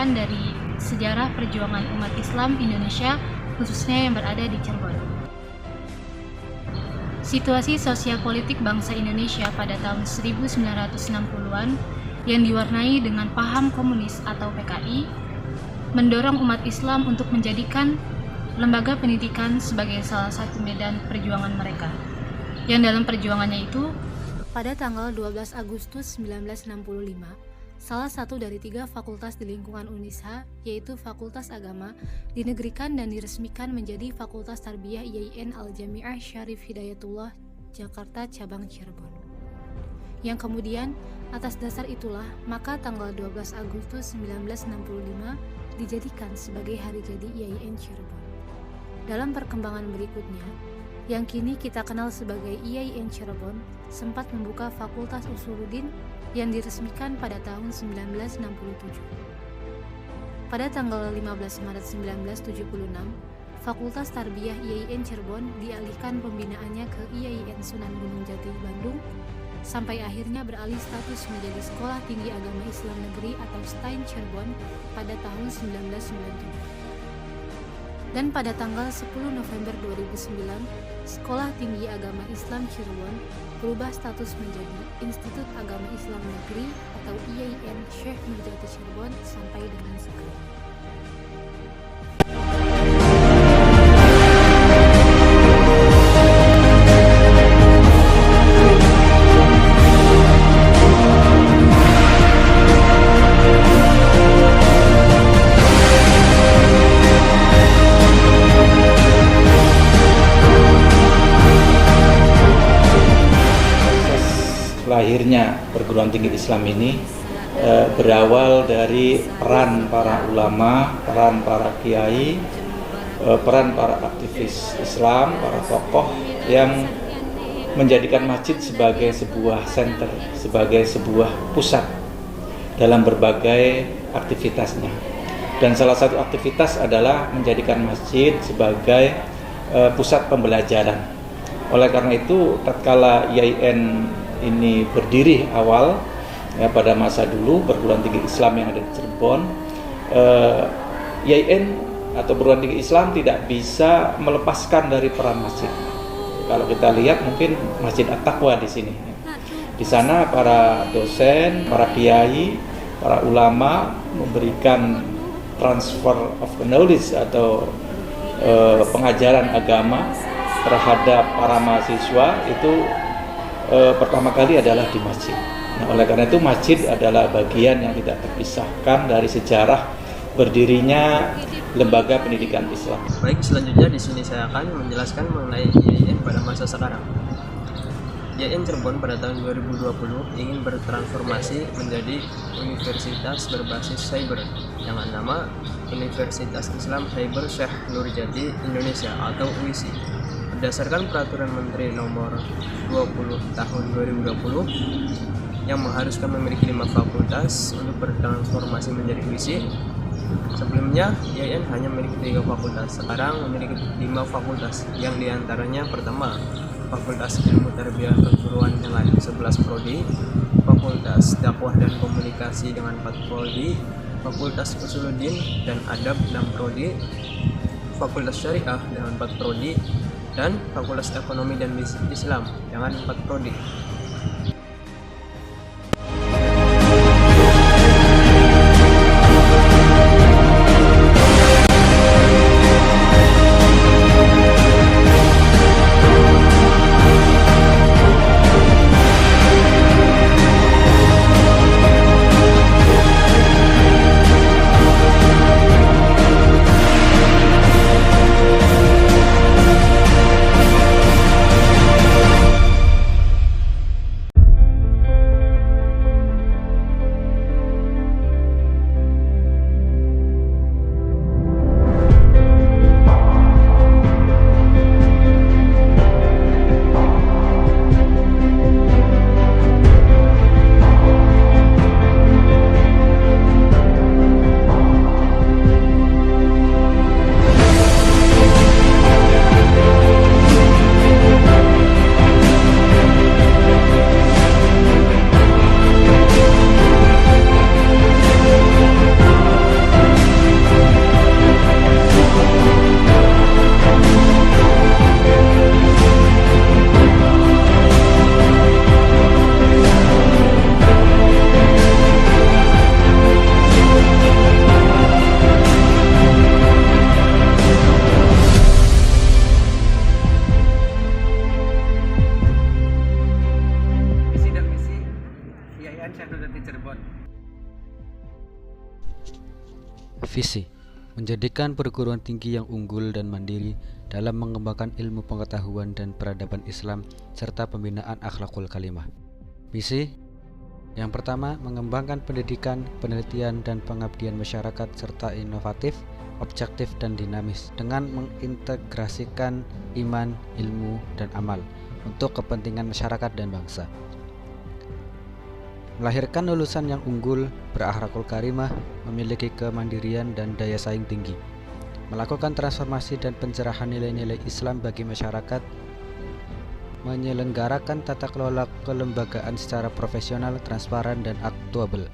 menceritakan dari sejarah perjuangan umat Islam Indonesia, khususnya yang berada di Cirebon. Situasi sosial politik bangsa Indonesia pada tahun 1960-an yang diwarnai dengan paham komunis atau PKI mendorong umat Islam untuk menjadikan lembaga pendidikan sebagai salah satu medan perjuangan mereka. Yang dalam perjuangannya itu, pada tanggal 12 Agustus 1965, salah satu dari 3 fakultas di lingkungan Unisa, yaitu Fakultas Agama, dinegrikan dan diresmikan menjadi Fakultas Tarbiyah IAIN Al-Jami'ah Syarif Hidayatullah, Jakarta Cabang Cirebon. Yang kemudian, atas dasar itulah, maka tanggal 12 Agustus 1965 dijadikan sebagai hari jadi IAIN Cirebon. Dalam perkembangan berikutnya, yang kini kita kenal sebagai IAIN Cirebon, sempat membuka Fakultas Usuluddin yang diresmikan pada tahun 1967. Pada tanggal 15 Maret 1976, Fakultas Tarbiyah IAIN Cirebon dialihkan pembinaannya ke IAIN Sunan Gunung Jati, Bandung, sampai akhirnya beralih status menjadi Sekolah Tinggi Agama Islam Negeri atau STAIN Cirebon pada tahun 1997. Dan pada tanggal 10 November 2009, Sekolah Tinggi Agama Islam Cirebon berubah status menjadi Institut Agama Islam Negeri atau IAIN Syekh Nurjati Cirebon sampai dengan sekarang. Lahirnya perguruan tinggi Islam ini berawal dari peran para ulama, peran para kiai, peran para aktivis Islam, para tokoh yang menjadikan masjid sebagai sebuah center, sebagai sebuah pusat dalam berbagai aktivitasnya. Dan salah satu aktivitas adalah menjadikan masjid sebagai pusat pembelajaran. Oleh karena itu, tatkala IAIN ini berdiri awal ya, pada masa dulu perguruan tinggi Islam yang ada di Cirebon, IAIN atau perguruan tinggi Islam tidak bisa melepaskan dari peran masjid. Kalau kita lihat mungkin Masjid At-Taqwa di sini. Di sana para dosen, para kiai, para ulama memberikan transfer of knowledge atau pengajaran agama terhadap para mahasiswa itu pertama kali adalah di masjid. Nah, oleh karena itu masjid adalah bagian yang tidak terpisahkan dari sejarah berdirinya lembaga pendidikan Islam. Baik, selanjutnya di sini saya akan menjelaskan mengenai IAIN pada masa sekarang. IAIN Cirebon pada tahun 2020 ingin bertransformasi menjadi universitas berbasis cyber dengan nama Universitas Islam Cyber Syekh Nurjati Indonesia atau UISI. Berdasarkan Peraturan Menteri Nomor 20 Tahun 2020 yang mengharuskan memiliki 5 fakultas untuk bertransformasi menjadi UISI. Sebelumnya, IAIN hanya memiliki 3 fakultas, sekarang memiliki 5 fakultas, yang diantaranya pertama, Fakultas Ilmu Tarbiyah Keguruan dengan 11 prodi, Fakultas Dakwah dan Komunikasi dengan 4 prodi, Fakultas Usuluddin dan Adab 6 prodi, Fakultas Syariah dengan 4 prodi, dan Fakultas Ekonomi dan Islam dengan 4 prodi. Visi: menjadikan perguruan tinggi yang unggul dan mandiri dalam mengembangkan ilmu pengetahuan dan peradaban Islam serta pembinaan akhlakul kalimah. Misi: yang pertama, mengembangkan pendidikan, penelitian, dan pengabdian masyarakat serta inovatif, objektif, dan dinamis dengan mengintegrasikan iman, ilmu, dan amal untuk kepentingan masyarakat dan bangsa. Melahirkan lulusan yang unggul, berakhlakul karimah, memiliki kemandirian dan daya saing tinggi. Melakukan transformasi dan pencerahan nilai-nilai Islam bagi masyarakat. Menyelenggarakan tata kelola kelembagaan secara profesional, transparan, dan akuntabel.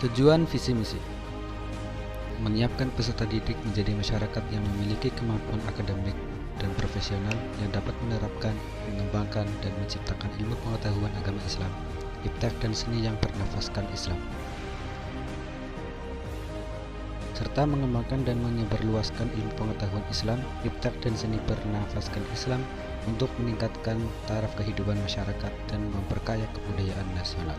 Tujuan visi misi: menyiapkan peserta didik menjadi masyarakat yang memiliki kemampuan akademik dan profesional yang dapat menerapkan, mengembangkan, dan menciptakan ilmu pengetahuan agama Islam, iptek dan seni yang bernafaskan Islam, serta mengembangkan dan menyebarluaskan ilmu pengetahuan Islam, iptek dan seni bernafaskan Islam untuk meningkatkan taraf kehidupan masyarakat dan memperkaya kebudayaan nasional.